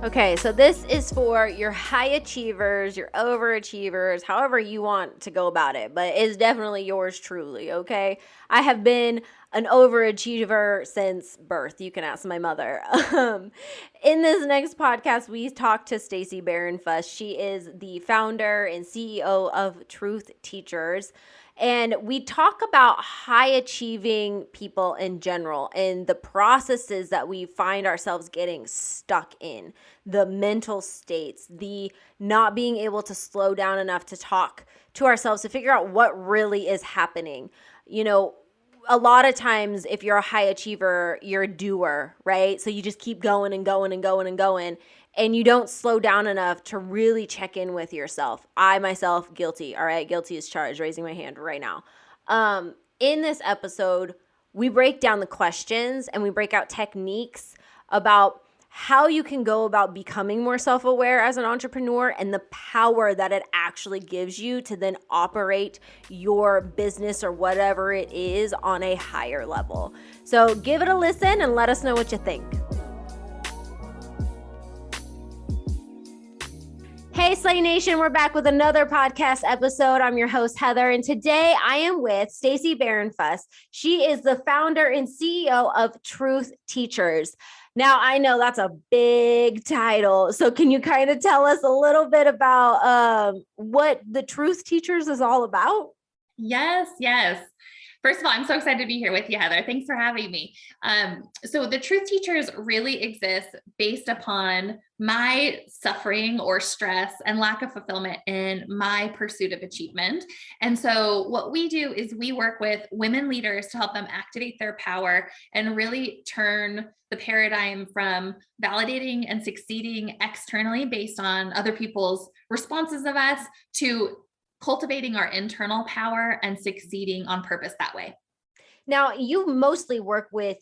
Okay, so this is for your high achievers, your overachievers, however you want to go about it, but it's definitely yours truly, okay? I have been an overachiever since birth. You can ask my mother. In this next podcast, we talked to Stacy Bahrenfuss. She is the founder and CEO of Truth Teachers. And we talk about high achieving people in general and the processes that we find ourselves getting stuck in, the mental states, the not being able to slow down enough to talk to ourselves to figure out what really is happening. You know, a lot of times if you're a high achiever, you're a doer, right? So you just keep going and going and going and going, and you don't slow down enough to really check in with yourself. I myself, guilty. All right, guilty as charged, raising my hand right now. In this episode, we break down the questions and we break out techniques about how you can go about becoming more self-aware as an entrepreneur and the power that it actually gives you to then operate your business or whatever it is on a higher level. So give it a listen and let us know what you think. Hey, Slay Nation, we're back with another podcast episode. I'm your host, Heather, and today I am with Stacy Bahrenfuss. She is the founder and CEO of Truth Teachers. Now, I know that's a big title, so can you kind of tell us a little bit about what the Truth Teachers is all about? Yes. First of all, I'm so excited to be here with you, Heather. Thanks for having me. So the Truth Teachers really exist based upon my suffering or stress and lack of fulfillment in my pursuit of achievement. And so what we do is we work with women leaders to help them activate their power and really turn the paradigm from validating and succeeding externally based on other people's responses of us to cultivating our internal power and succeeding on purpose that way. Now, you mostly work with,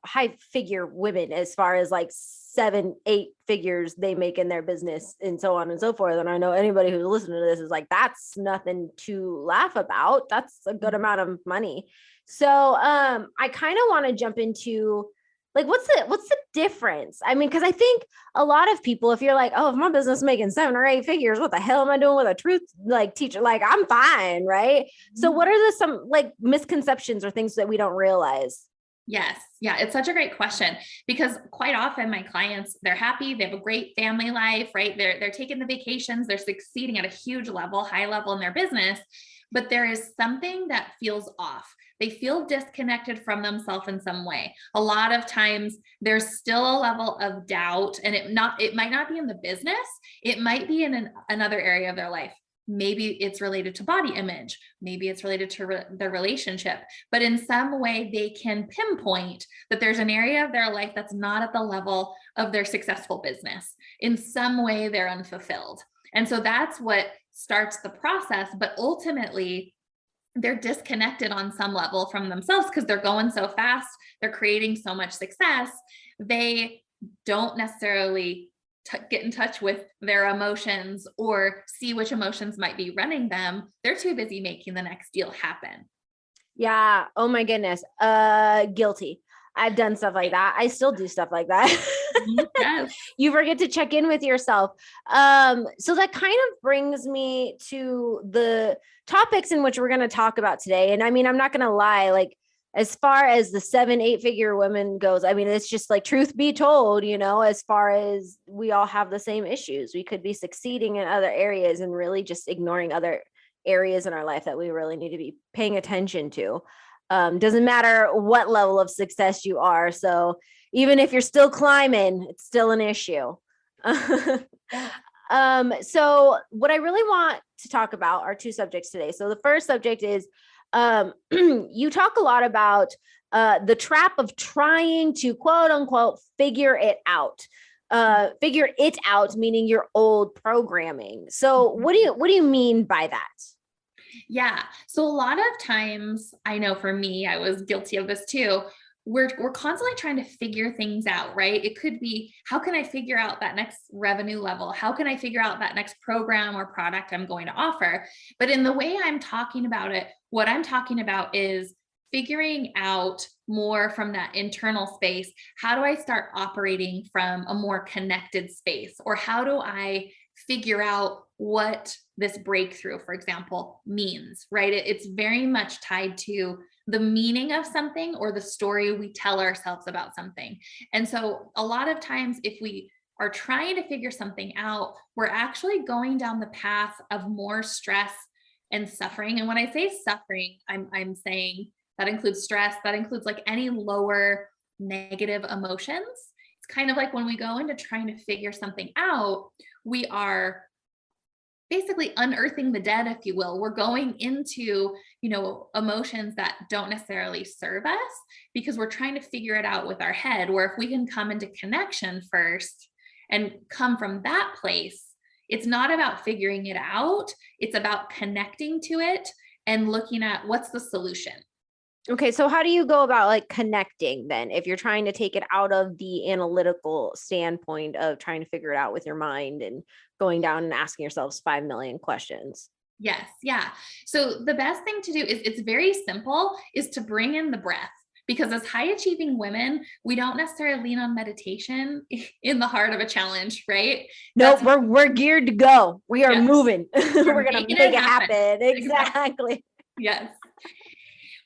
high figure women as far as like 7-8 figures they make in their business and so on and so forth. And I know anybody who's listening to this is like, that's nothing to laugh about. That's a good amount of money. So I kind of want to jump into like, what's the difference? I mean, because I think a lot of people, if you're like, oh, if my business is making 7 or 8 figures, what the hell am I doing with a truth like teacher? Like, I'm fine, right? So what are some like misconceptions or things that we don't realize? Yes. Yeah. It's such a great question because quite often my clients, they're happy. They have a great family life, right? They're taking the vacations. They're succeeding at a huge level, high level in their business, but there is something that feels off. They feel disconnected from themselves in some way. A lot of times there's still a level of doubt, and it might not be in the business. It might be in another area of their life. Maybe it's related to body image. Maybe it's related to their relationship, but in some way they can pinpoint that there's an area of their life that's not at the level of their successful business. In some way they're unfulfilled. And so that's what starts the process. But ultimately, they're disconnected on some level from themselves because they're going so fast. They're creating so much success. They don't necessarily get in touch with their emotions or see which emotions might be running them. They're too busy making the next deal happen. Yeah. Oh my goodness. Guilty. I've done stuff like that. I still do stuff like that. Yes. You forget to check in with yourself. So that kind of brings me to the topics in which we're going to talk about today. And I mean, I'm not going to lie, like as far as the 7-8 figure women goes, I mean, it's just like truth be told, as far as we all have the same issues. We could be succeeding in other areas and really just ignoring other areas in our life that we really need to be paying attention to. Doesn't matter what level of success you are. So even if you're still climbing, it's still an issue. So what I really want to talk about are 2 subjects today. So the first subject is you talk a lot about the trap of trying to quote unquote figure it out. Figure it out, meaning your old programming. So what do you mean by that? Yeah. So a lot of times, I know for me, I was guilty of this too. We're constantly trying to figure things out, right? It could be, how can I figure out that next revenue level? How can I figure out that next program or product I'm going to offer? But in the way I'm talking about it, what I'm talking about is figuring out more from that internal space, how do I start operating from a more connected space? Or how do I figure out what this breakthrough, for example, means, right? It's very much tied to the meaning of something or the story we tell ourselves about something. And so a lot of times, if we are trying to figure something out, we're actually going down the path of more stress and suffering. And when I say suffering, I'm saying that includes stress, that includes like any lower negative emotions. It's kind of like when we go into trying to figure something out, we are basically unearthing the dead, if you will. We're going into, emotions that don't necessarily serve us because we're trying to figure it out with our head. Where if we can come into connection first and come from that place, it's not about figuring it out. It's about connecting to it and looking at what's the solution. Okay, so how do you go about like connecting then if you're trying to take it out of the analytical standpoint of trying to figure it out with your mind and going down and asking yourselves 5 million questions? Yes. Yeah. So the best thing to do is, it's very simple, is to bring in the breath. Because as high achieving women, we don't necessarily lean on meditation in the heart of a challenge, right? Nope, we're geared to go. We are moving. We're gonna make it happen. Exactly. Yes.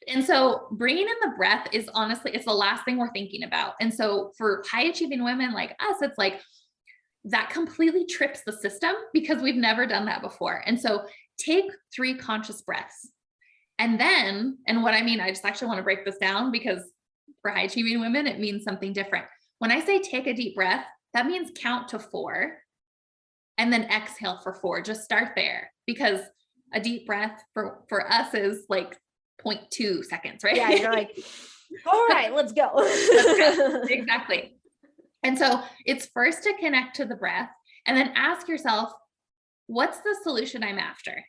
And so bringing in the breath is honestly, it's the last thing we're thinking about. And so for high achieving women like us, it's like that completely trips the system because we've never done that before. And so take 3 conscious breaths. And then, and what I mean, I just actually want to break this down because for high achieving women, it means something different. When I say take a deep breath, that means count to 4 and then exhale for 4. Just start there, because a deep breath for us is like 0.2 seconds, right? Yeah, you're like, all right, let's go. Exactly. And so it's first to connect to the breath and then ask yourself, what's the solution I'm after?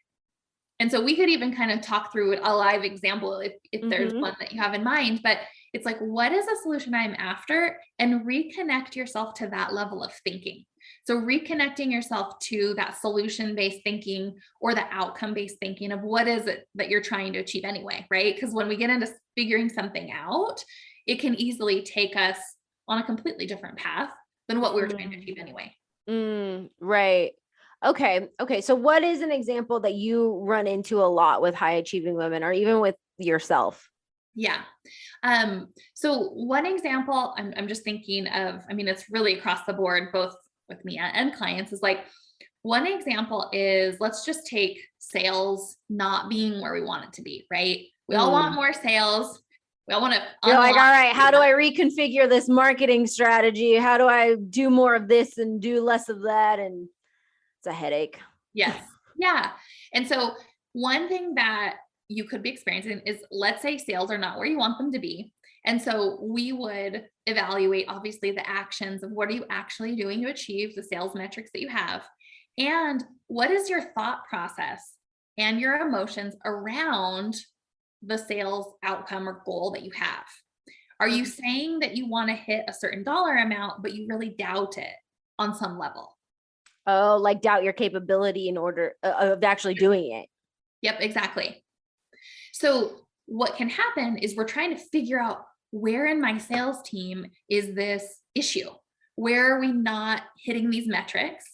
And so we could even kind of talk through a live example if there's one that you have in mind, but it's like, what is the solution I'm after? And reconnect yourself to that level of thinking. So reconnecting yourself to that solution-based thinking or the outcome-based thinking of what is it that you're trying to achieve anyway, right? Because when we get into figuring something out, it can easily take us on a completely different path than what we were trying to achieve anyway. Right. Okay. So what is an example that you run into a lot with high achieving women or even with yourself? Yeah. So one example I'm just thinking of, I mean, it's really across the board, both with me and clients, is like, one example is, let's just take sales not being where we want it to be, right? We all want more sales. We all want to. You're like, all right, how do I reconfigure this marketing strategy? How do I do more of this and do less of that? And it's a headache. Yes. Yeah. And so one thing that you could be experiencing is, let's say sales are not where you want them to be. And so we would evaluate, obviously, the actions of what are you actually doing to achieve the sales metrics that you have? And what is your thought process and your emotions around the sales outcome or goal that you have? Are you saying that you want to hit a certain dollar amount, but you really doubt it on some level? Oh, like doubt your capability in order of actually doing it. Yep, exactly. So what can happen is we're trying to figure out, where in my sales team is this issue? Where are we not hitting these metrics?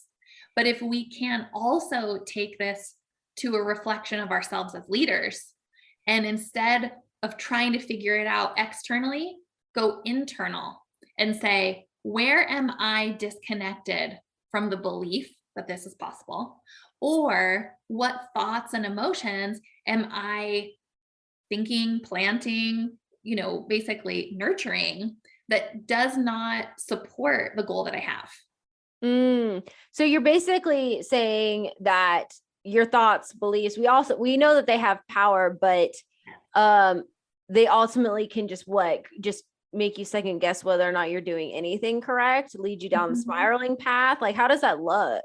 But if we can also take this to a reflection of ourselves as leaders, and instead of trying to figure it out externally, go internal and say, where am I disconnected from the belief that this is possible? Or what thoughts and emotions am I thinking, planting, basically nurturing, that does not support the goal that I have? So you're basically saying that your thoughts, beliefs, we know that they have power, but they ultimately can just make you second guess whether or not you're doing anything correct, lead you down the spiraling path. Like, how does that look?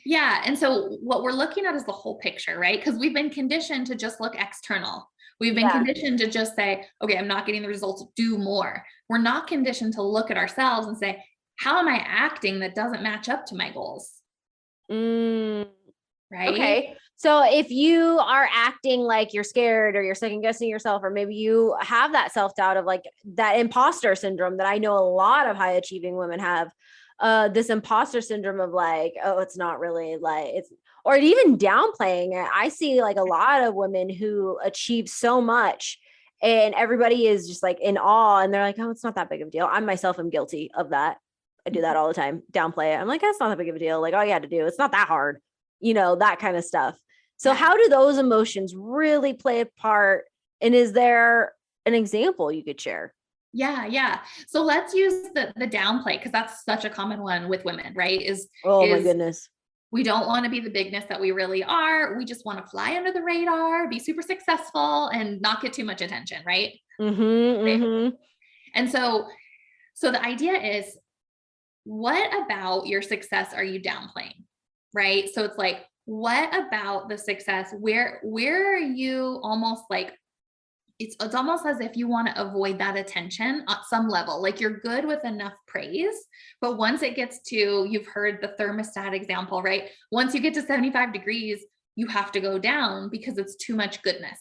Yeah. And so what we're looking at is the whole picture, right? Because we've been conditioned to just look external. We've been conditioned to just say, okay, I'm not getting the results, do more. We're not conditioned to look at ourselves and say, how am I acting that doesn't match up to my goals? Right. Right. Okay. So if you are acting like you're scared or you're second guessing yourself, or maybe you have that self-doubt of like that imposter syndrome that I know a lot of high achieving women have, this imposter syndrome of like, oh, it's not really like it's, or even downplaying it. I see like a lot of women who achieve so much and everybody is just like in awe and they're like, oh, it's not that big of a deal. I myself am guilty of that. I do that all the time, downplay it. I'm like, that's not that big of a deal. Like all you had to do, it's not that hard, that kind of stuff. So Yeah. how do those emotions really play a part? And is there an example you could share? Yeah, yeah. So let's use the downplay because that's such a common one with women, right? Oh my Is goodness. we don't want to be the bigness that we really are. We just want to fly under the radar, be super successful, and not get too much attention, right? Mm-hmm. Right. Mm-hmm. And so the idea is, what about your success are you downplaying? Right? So it's like, what about the success? Where are you almost like it's almost as if you want to avoid that attention at some level. Like you're good with enough praise, but once it gets to, you've heard the thermostat example, right? Once you get to 75 degrees, you have to go down because it's too much goodness.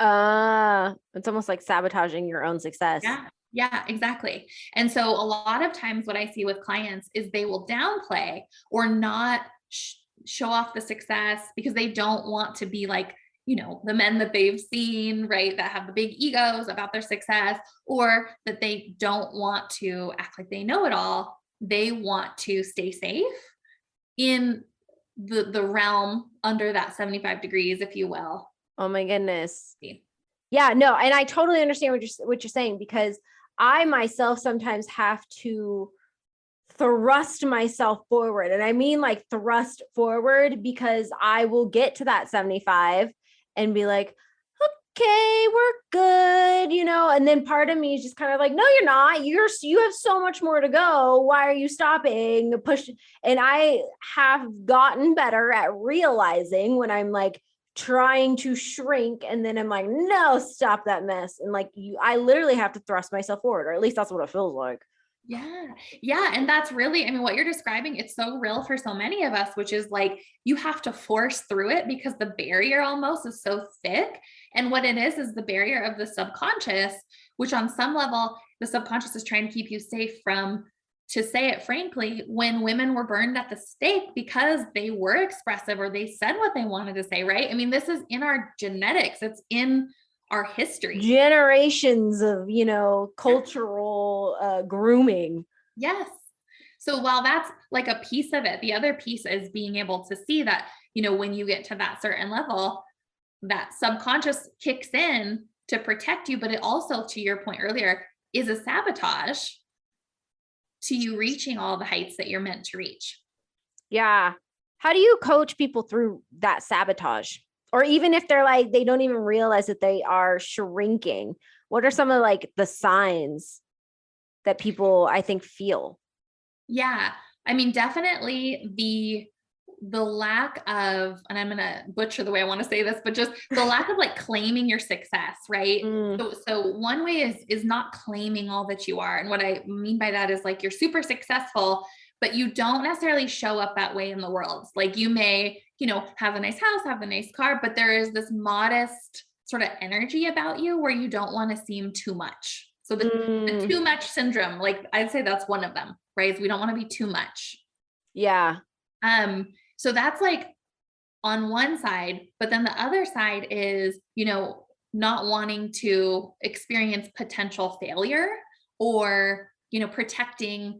It's almost like sabotaging your own success. Yeah. Yeah, exactly. And so a lot of times what I see with clients is they will downplay or not show off the success because they don't want to be like, the men that they've seen, right, that have the big egos about their success, or that they don't want to act like they know it all. They want to stay safe in the realm under that 75 degrees, if you will. Oh my goodness. Yeah, no, and I totally understand what you're saying because I myself sometimes have to thrust myself forward. And I mean like thrust forward because I will get to that 75 and be like, okay, we're good, and then part of me is just kind of like, no, you're not. You have so much more to go. Why are you stopping? Push. And I have gotten better at realizing when I'm like trying to shrink and then I'm like, no, stop that mess. And like I literally have to thrust myself forward, or at least that's what it feels like. Yeah. Yeah. And that's really, I mean, what you're describing, it's so real for so many of us, which is like you have to force through it because the barrier almost is so thick. And what it is the barrier of the subconscious, which on some level, the subconscious is trying to keep you safe from, to say it frankly, when women were burned at the stake because they were expressive or they said what they wanted to say, right? I mean, this is in our genetics, it's in our history. Generations of, cultural grooming. Yes. So while that's like a piece of it, the other piece is being able to see that, when you get to that certain level, that subconscious kicks in to protect you, but it also, to your point earlier, is a sabotage to you reaching all the heights that you're meant to reach. Yeah. How do you coach people through that sabotage? Or even if they're like, they don't even realize that they are shrinking. What are some of like the signs that people, I think, feel? Yeah. I mean, definitely the lack of, and I'm going to butcher the way I want to say this, but just the lack of like claiming your success, right? So one way is not claiming all that you are. And what I mean by that is like you're super successful, but you don't necessarily show up that way in the world. Like you may, have a nice house, have a nice car, but there is this modest sort of energy about you where you don't want to seem too much. So the too much syndrome, like I'd say that's one of them, right? Is we don't want to be too much. Yeah. So that's like on one side, but then the other side is, not wanting to experience potential failure or, projecting,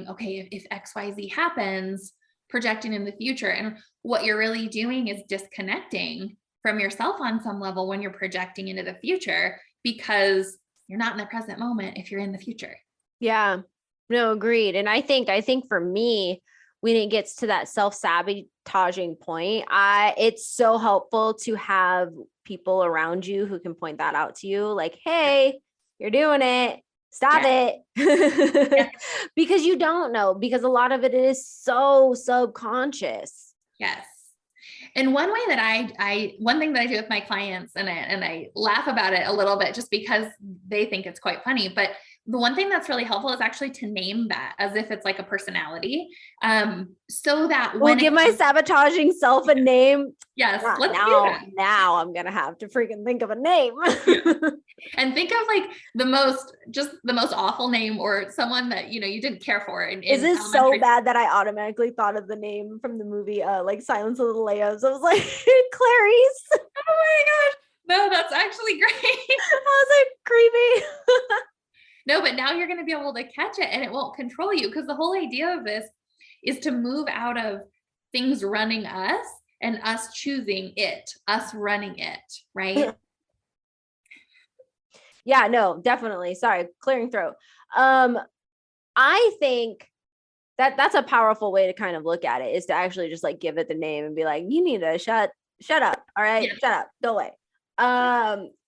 okay, if XYZ happens, projecting in the future. And what you're really doing is disconnecting from yourself on some level when you're projecting into the future because you're not in the present moment if you're in the future. Yeah. No, agreed. And I think for me, when it gets to that self-sabotaging point, it's so helpful to have people around you who can point that out to you. Like, hey, you're doing it. Stop it. Because you don't know, because a lot of it is so subconscious. Yes. And one way that one thing that I do with my clients, and I laugh about it a little bit just because they think it's quite funny, but the one thing that's really helpful is actually to name that as if it's like a personality. So that We'll when give my sabotaging self a name. yes, let's do Now, that. now I'm going to have to freaking think of a name. And think of like just the most awful name or someone that, you know, you didn't care for Is this so bad that I automatically thought of the name from the movie, like Silence of the Lambs? I was like, Clarice. Oh my gosh. No, that's actually great. I was like, creepy. No, but now you're going to be able to catch it and it won't control you, because the whole idea of this is to move out of things running us and us choosing it, us running it, right? Yeah, no, definitely. Sorry, clearing throat. I think that that's a powerful way to kind of look at it, is to actually just like give it the name and be like, you need to shut up. All right. Yeah. Shut up. Go away.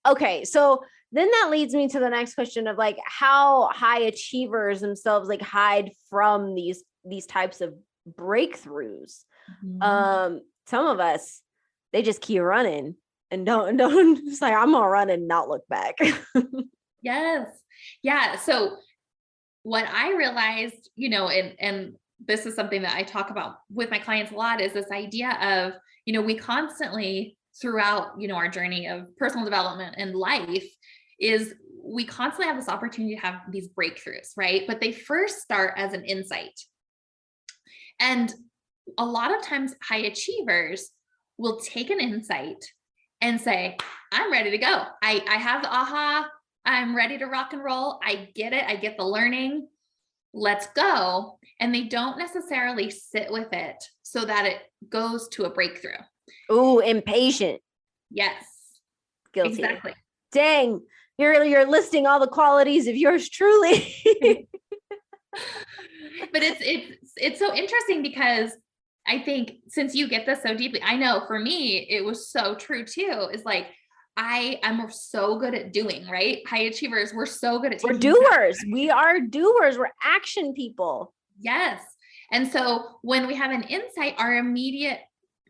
Okay. So then that leads me to the next question of like how high achievers themselves like hide from these types of breakthroughs. Mm-hmm. Some of us, they just keep running and don't just like, I'm gonna run and not look back. Yes. Yeah. So what I realized, you know, and this is something that I talk about with my clients a lot, is this idea of, you know, we constantly throughout, you know, our journey of personal development and life, is we constantly have this opportunity to have these breakthroughs, right? But they first start as an insight. And a lot of times high achievers will take an insight and say, I'm ready to go. I have the aha. I'm ready to rock and roll. I get it. I get the learning. Let's go. And they don't necessarily sit with it so that it goes to a breakthrough. Ooh, impatient. Yes. Guilty. Exactly. Dang, you're listing all the qualities of yours truly. But it's so interesting, because I think since you get this so deeply, I know for me, it was so true too, is like, I'm so good at doing, right? High achievers, we're so good at We're taking doers. We are doers. We're action people. yes. And so when we have an insight, our immediate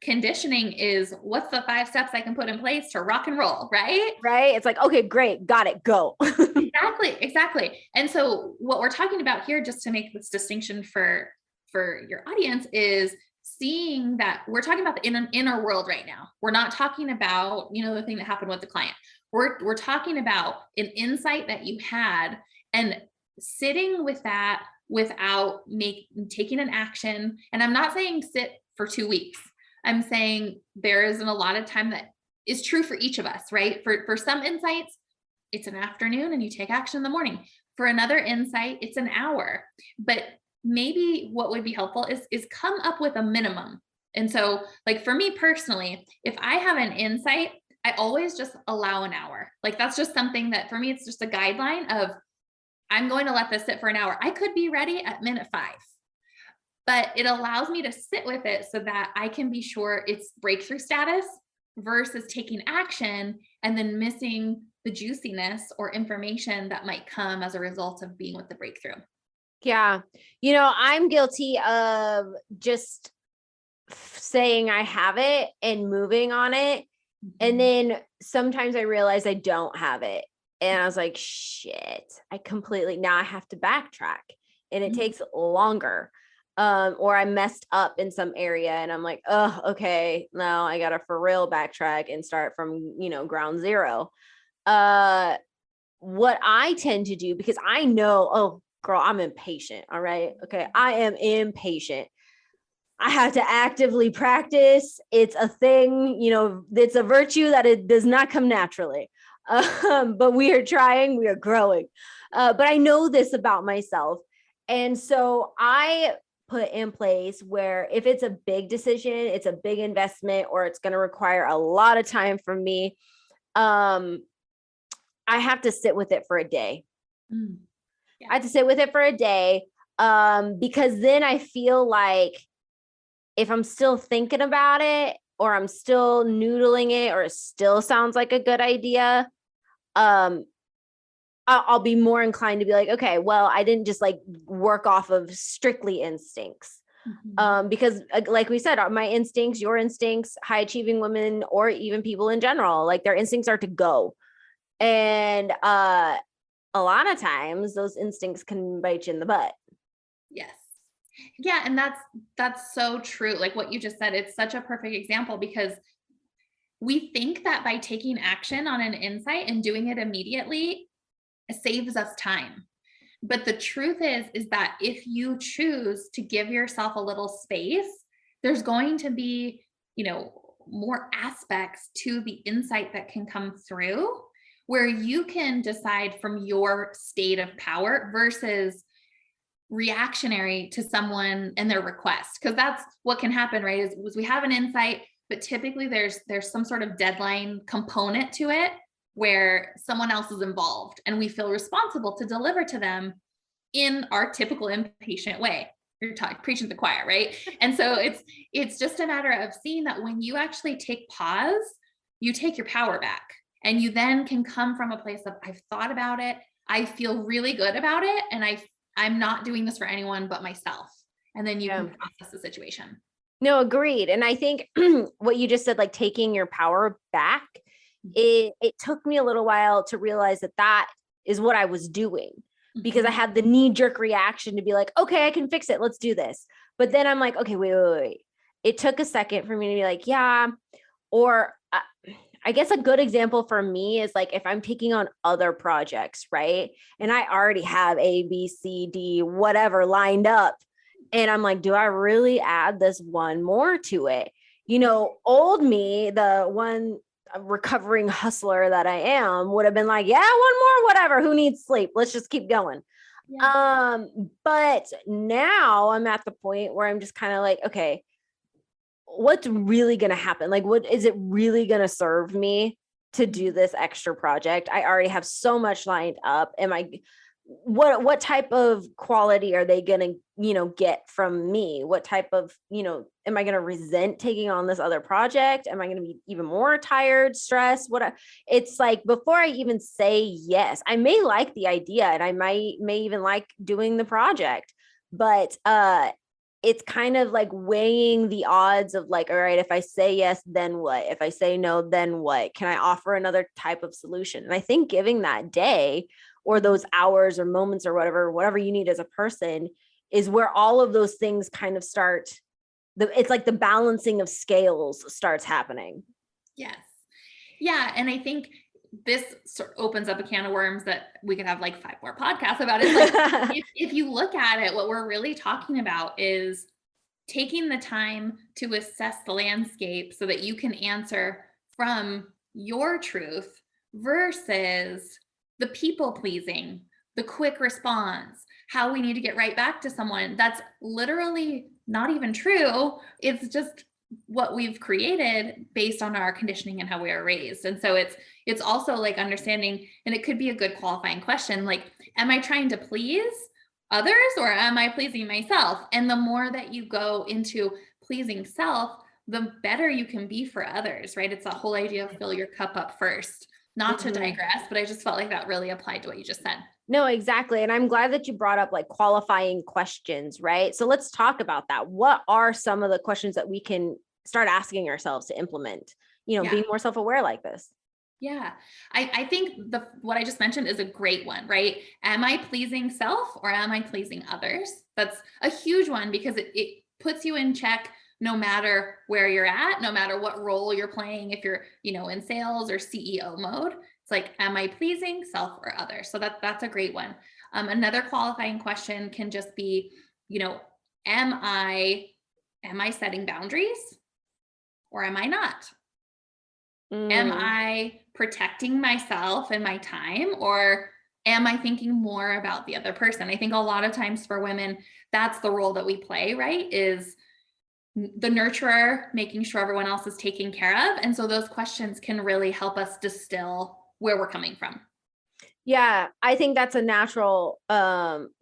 conditioning is, what's the 5 steps I can put in place to rock and roll, right? Right? It's like, okay, great. Got it. Go. Exactly. And so what we're talking about here, just to make this distinction for your audience, is seeing that we're talking about the inner world right now. We're not talking about, you know, the thing that happened with the client. We're talking about an insight that you had, and sitting with that without taking an action. And I'm not saying sit for 2 weeks. I'm saying there isn't a lot of time that is true for each of us, right? For some insights, it's an afternoon and you take action in the morning. For another insight, it's an hour. But maybe what would be helpful is come up with a minimum. And so, like for me personally, if I have an insight, I always just allow an hour. Like that's just something that for me, it's just a guideline of, I'm going to let this sit for an hour. I could be ready at minute 5, but it allows me to sit with it so that I can be sure it's breakthrough status versus taking action and then missing the juiciness or information that might come as a result of being with the breakthrough. Yeah. You know, I'm guilty of just saying I have it and moving on it. And then sometimes I realize I don't have it. And I was like, shit, now I have to backtrack, and it takes longer. Or I messed up in some area and I'm like, oh, okay, now I gotta for real backtrack and start from, you know, ground zero. What I tend to do, because I know, oh girl, I'm impatient. All right. Okay. I am impatient. I have to actively practice. It's a thing, you know, it's a virtue that it does not come naturally. But we are trying, we are growing. But I know this about myself. And so I put in place where if it's a big decision, it's a big investment, or it's going to require a lot of time from me, I have to sit with it for a day. Yeah. I have to sit with it for a day, because then I feel like if I'm still thinking about it, or I'm still noodling it, or it still sounds like a good idea, I'll be more inclined to be like, okay, well, I didn't just like work off of strictly instincts. Because like we said, my instincts, your instincts, high achieving women, or even people in general, like their instincts are to go. And a lot of times those instincts can bite you in the butt. Yes. Yeah. And that's so true. Like what you just said, it's such a perfect example because we think that by taking action on an insight and doing it immediately, it saves us time. But the truth is that if you choose to give yourself a little space, there's going to be, more aspects to the insight that can come through where you can decide from your state of power versus reactionary to someone and their request. Because that's what can happen, right? Is we have an insight, but typically there's some sort of deadline component to it where someone else is involved and we feel responsible to deliver to them in our typical impatient way. You're preaching to the choir, right? And so it's just a matter of seeing that when you actually take pause, you take your power back and you then can come from a place of I've thought about it, I feel really good about it, and I'm not doing this for anyone but myself. And then you can process the situation. No, agreed. And I think what you just said, like taking your power back, it took me a little while to realize that is what I was doing, because I had the knee-jerk reaction to be like, okay, I can fix it. Let's do this. But then I'm like, okay, wait. It took a second for me to be like, yeah. Or I guess a good example for me is like if I'm taking on other projects, right? And I already have A, B, C, D, whatever lined up. And I'm like, do I really add this one more to it? Old me, the one recovering hustler that I am, would have been like, yeah, one more, whatever. Who needs sleep? Let's just keep going. Yeah. But now I'm at the point where I'm just kind of like, okay, what's really going to happen? Like, what is it really going to serve me to do this extra project? I already have so much lined up. What type of quality are they going to, get from me? What type of, am I going to resent taking on this other project? Am I going to be even more tired, stressed? It's like, before I even say yes, I may like the idea and I may even like doing the project, but, it's kind of like weighing the odds of like, all right, if I say yes, then what? If I say no, then what? Can I offer another type of solution? And I think giving that day or those hours or moments or whatever you need as a person is where all of those things kind of start. It's like the balancing of scales starts happening. Yes. Yeah. And I think this sort of opens up a can of worms that we could have like 5 more podcasts about. It's like, if you look at it, what we're really talking about is taking the time to assess the landscape so that you can answer from your truth versus the people pleasing, the quick response, how we need to get right back to someone. That's literally not even true. It's just what we've created based on our conditioning and how we are raised. And so it's also like understanding, and it could be a good qualifying question, like, am I trying to please others or am I pleasing myself? And the more that you go into pleasing self, the better you can be for others, right? It's a whole idea of fill your cup up first. Not to digress, but I just felt like that really applied to what you just said. No, exactly. And I'm glad that you brought up like qualifying questions, right? So let's talk about that. What are some of the questions that we can start asking ourselves to implement, being more self-aware like this? Yeah. I think what I just mentioned is a great one, right? Am I pleasing self or am I pleasing others? That's a huge one because it puts you in check no matter where you're at, no matter what role you're playing. If you're, in sales or CEO mode, it's like, am I pleasing self or others? So that's a great one. Another qualifying question can just be, am I setting boundaries or am I not? Am I protecting myself and my time, or am I thinking more about the other person? I think a lot of times for women, that's the role that we play, right? Is the nurturer, making sure everyone else is taken care of. And so those questions can really help us distill where we're coming from. Yeah, I think that's a natural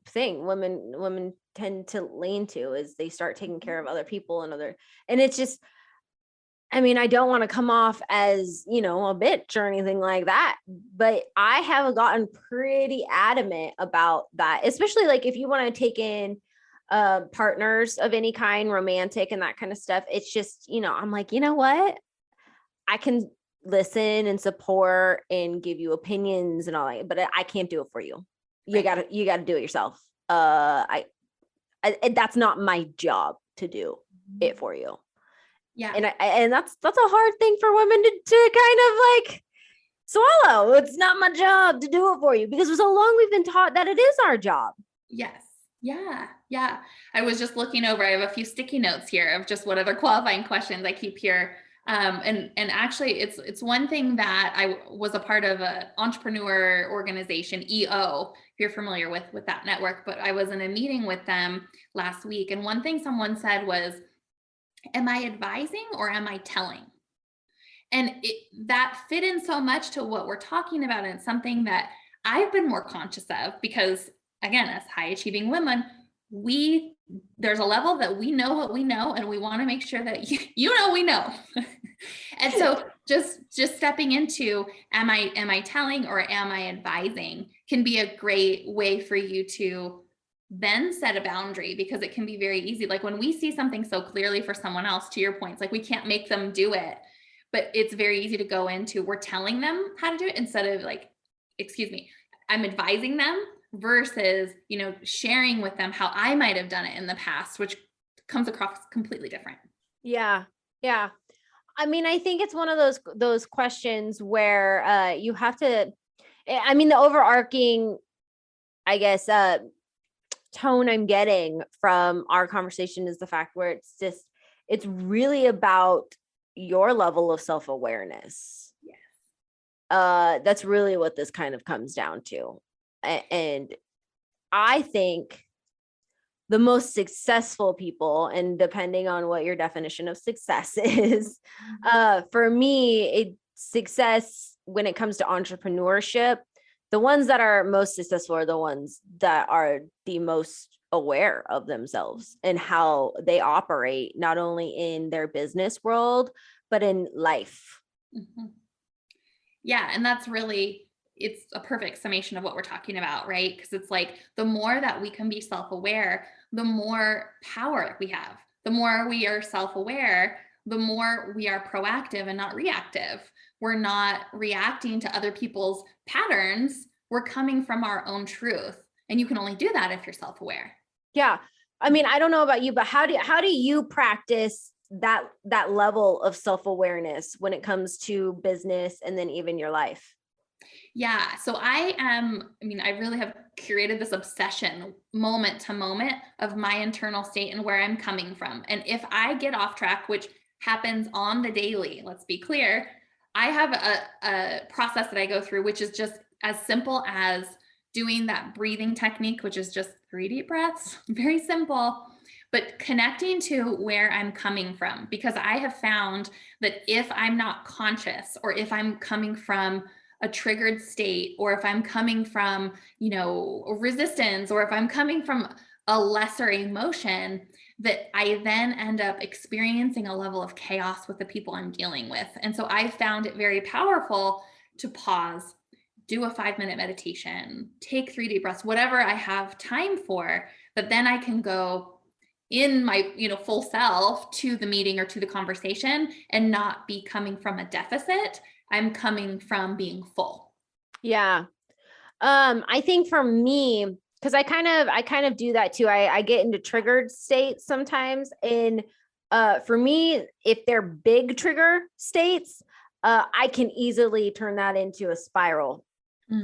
thing women tend to lean to, is they start taking care of other people and it's just, I mean, I don't want to come off as, a bitch or anything like that, but I have gotten pretty adamant about that, especially like if you want to take in partners of any kind, romantic and that kind of stuff. It's just, I'm like, you know what? I can listen and support and give you opinions and all that, but I can't do it for you. You Right. gotta do it yourself. That's not my job to do it for you. Yeah. And that's a hard thing for women to kind of like swallow. It's not my job to do it for you, because for so long we've been taught that it is our job. Yes. Yeah. Yeah. I was just looking over. I have a few sticky notes here of just what other qualifying questions I keep here. And actually it's one thing that I was a part of an entrepreneur organization, EO, if you're familiar with that network, but I was in a meeting with them last week. And one thing someone said was, am I advising or am I telling? And that fit in so much to what we're talking about, and something that I've been more conscious of, because again, as high achieving women, there's a level that we know what we know, and we want to make sure that you know we know. And so just stepping into, am I telling or am I advising, can be a great way for you to then set a boundary, because it can be very easy. Like when we see something so clearly for someone else, to your points, like we can't make them do it, but it's very easy to go into, we're telling them how to do it instead of like, excuse me, I'm advising them, versus, sharing with them how I might have done it in the past, which comes across completely different. Yeah. Yeah. I mean, I think it's one of those questions where you have to, I mean, the overarching, I guess, tone I'm getting from our conversation is the fact where it's really about your level of self-awareness. Yes. That's really what this kind of comes down to. And I think the most successful people, and depending on what your definition of success is, for me, success when it comes to entrepreneurship, the ones that are most successful are the ones that are the most aware of themselves and how they operate, not only in their business world, but in life. Mm-hmm. Yeah. And that's really, it's a perfect summation of what we're talking about, right? Because it's like, the more that we can be self-aware, the more power we have. The more we are self-aware, the more we are proactive and not reactive. We're not reacting to other people's patterns. We're coming from our own truth. And you can only do that if you're self-aware. Yeah. I mean, I don't know about you, but how do you practice that level of self-awareness when it comes to business and then even your life? Yeah. So I really have curated this obsession moment to moment of my internal state and where I'm coming from. And if I get off track, which happens on the daily, let's be clear, I have a process that I go through, which is just as simple as doing that breathing technique, which is just 3 deep breaths, very simple, but connecting to where I'm coming from. Because I have found that if I'm not conscious, or if I'm coming from a triggered state, or if I'm coming from, resistance, or if I'm coming from a lesser emotion, that I then end up experiencing a level of chaos with the people I'm dealing with. And so I found it very powerful to pause, do a 5-minute meditation, take 3 deep breaths, whatever I have time for, that then I can go in my, full self to the meeting or to the conversation, and not be coming from a deficit. I'm coming from being full. Yeah. I think for me, because I kind of do that too. I get into triggered states sometimes. And for me, if they're big trigger states, I can easily turn that into a spiral.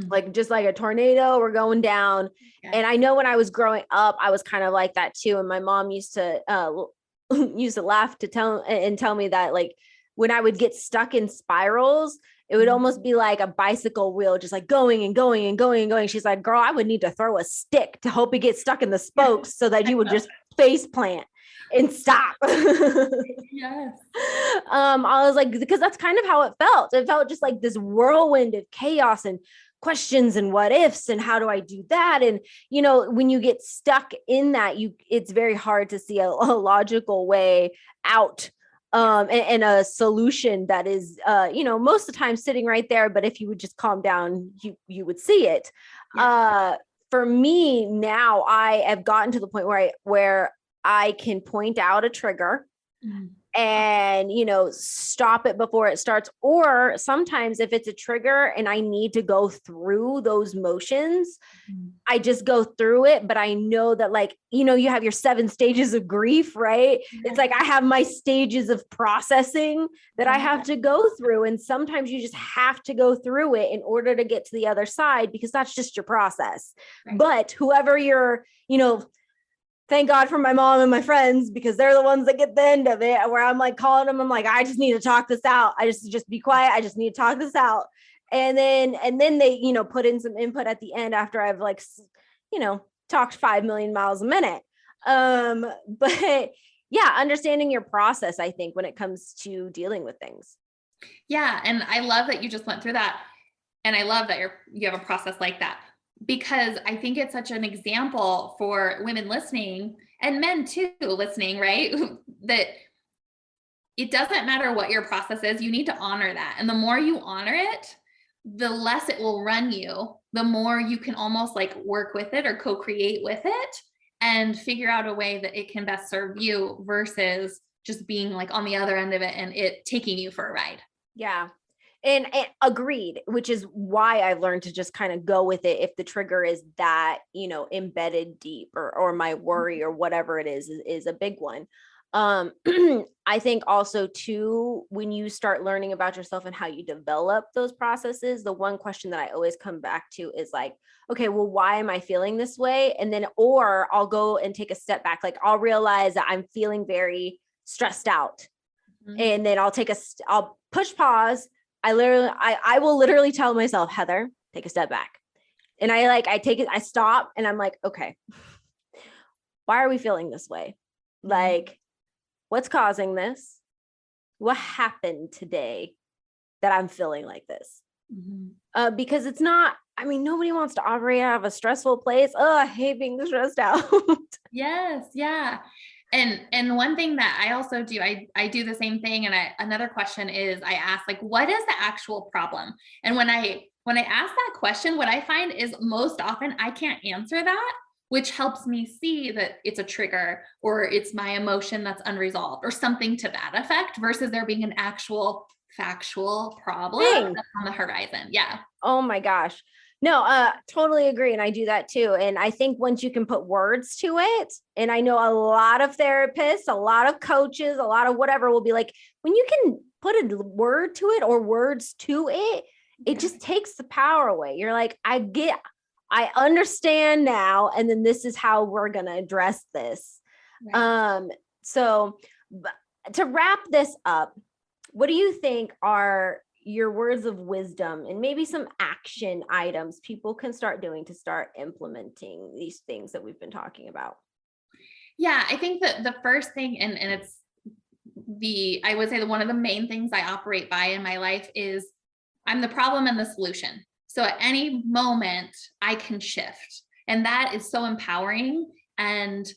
Like just like a tornado, we're going down. Yeah. And I know when I was growing up, I was kind of like that too. And my mom used to used to laugh to tell me that, like, when I would get stuck in spirals, it would almost be like a bicycle wheel, just like going and going and going and going. She's like, girl, I would need to throw a stick to hope it gets stuck in the spokes so that you would just face plant and stop. Yes. I was like, because that's kind of how it felt. It felt just like this whirlwind of chaos and questions and what ifs and how do I do that? And, when you get stuck in that, it's very hard to see a logical way out, and a solution that is, most of the time sitting right there. But if you would just calm down, you would see it. Yeah. For me now, I have gotten to the point where I can point out a trigger. and, stop it before it starts. Or sometimes if it's a trigger and I need to go through those motions, I just go through it. But I know that, like, you have your 7 stages of grief, right? It's like I have my stages of processing that I have to go through. And sometimes you just have to go through it in order to get to the other side, because that's just your process. Right. But whoever you're, thank God for my mom and my friends, because they're the ones that get the end of it, where I'm like calling them. I'm like, I just need to talk this out. I just be quiet. I just need to talk this out. And then they, put in some input at the end after I've like, talked 5 million miles a minute. But yeah, understanding your process, I think, when it comes to dealing with things. Yeah. And I love that you just went through that. And I love that you have a process like that, because I think it's such an example for women listening and men too listening, right? That it doesn't matter what your process is. You need to honor that. And the more you honor it, the less it will run you, the more you can almost like work with it or co-create with it and figure out a way that it can best serve you versus just being like on the other end of it and it taking you for a ride. Yeah. And agreed, which is why I've learned to just kind of go with it. If the trigger is that, embedded deep, or my worry or whatever it is a big one. I think also too, when you start learning about yourself and how you develop those processes, the one question that I always come back to is like, okay, well, why am I feeling this way? And then, or I'll go and take a step back. Like I'll realize that I'm feeling very stressed out. Mm-hmm. And then I'll push pause. I will literally tell myself, Heather, take a step back. And I stop and I'm like, okay, why are we feeling this way? Like, what's causing this? What happened today that I'm feeling like this? Mm-hmm. Because it's not, nobody wants to operate out of a stressful place. Oh, I hate being stressed out. Yes. Yeah. And one thing that I also do, I do the same thing. And another question is I ask, like, what is the actual problem? And when I ask that question, what I find is most often I can't answer that, which helps me see that it's a trigger or it's my emotion that's unresolved or something to that effect, versus there being an actual factual problem that's on the horizon. Yeah. Oh my gosh. No, totally agree. And I do that too. And I think once you can put words to it, and I know a lot of therapists, a lot of coaches, a lot of whatever will be like, when you can put a word to it or words to it, it just takes the power away. You're like, I understand now. And then this is how we're going to address this. Right. So to wrap this up, what do you think are your words of wisdom and maybe some action items people can start doing to start implementing these things that we've been talking about? Yeah, I think that the first thing, and it's I would say that one of the main things I operate by in my life is I'm the problem and the solution. So at any moment I can shift, and that is so empowering, and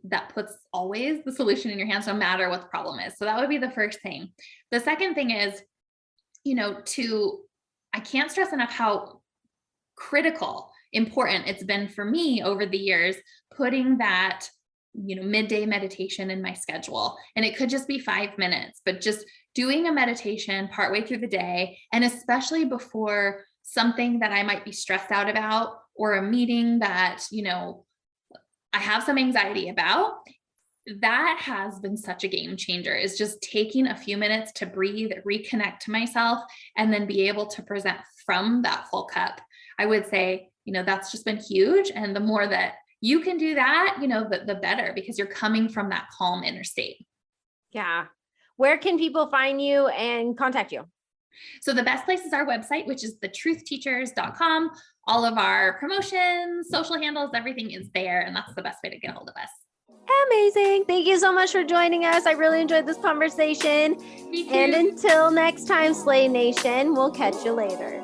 that puts always the solution in your hands, no matter what the problem is. So that would be the first thing. The second thing is, I can't stress enough how critical, important it's been for me over the years, putting that, midday meditation in my schedule. And it could just be 5 minutes, but just doing a meditation partway through the day. And especially before something that I might be stressed out about, or a meeting that, I have some anxiety about. That has been such a game changer, is just taking a few minutes to breathe, reconnect to myself, and then be able to present from that full cup. I would say, that's just been huge. And the more that you can do that, the better, because you're coming from that calm inner state. Yeah. Where can people find you and contact you? So the best place is our website, which is thetruthteachers.com. All of our promotions, social handles, everything is there. And that's the best way to get a hold of us. Amazing. Thank you so much for joining us. I really enjoyed this conversation. Me too. And until next time, Slay Nation, we'll catch you later.